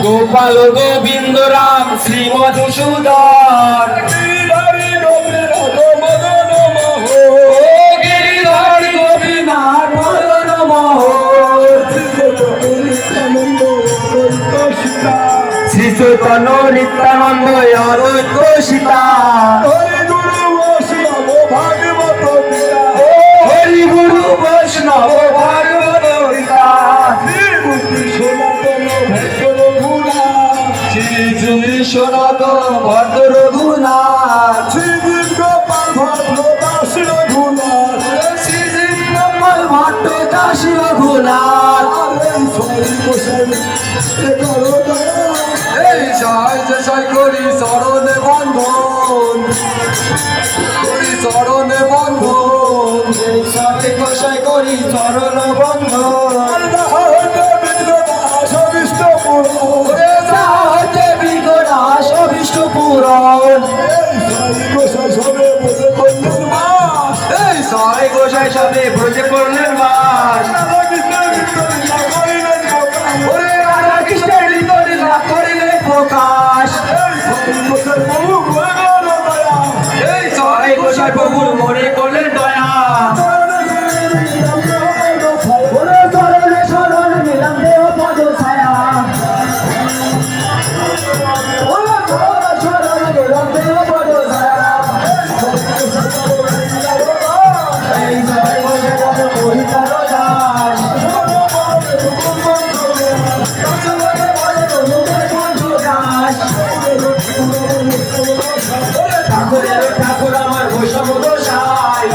গোপাল গোবিন্দ রাম শ্রী মধুসূদন গিরিধর গোপীনাথ মদন মোহন শ্রী চৈতন্য নিত্যানন্দ অদ্বৈত সীতা হরি গুরু বৈষ্ণব ভাগবত গীতা সনাতন ভদ্র রঘুনাথ শ্রীজীব গোপাল ভট্ট দাস রঘুনাথ শ্রীজীব গোপাল ভট্ট দাস রঘুনাথ এই জয় করি শরণে বন্ধন করি শরণে বন্ধন সাথে গোসাই করি চরণ বন্ধন গোসাই সবে ব্রজে করলেন বাস রাধা কৃষ্ণের হৃদয় লাভ করিলেন প্রকাশ এই সবাই গোসাই প্রভুর মনে করলেন দয়া শরণ নিলাম দেহ পদ ছায়া ঠাকুর আমার বৈষ্ণব গোসাই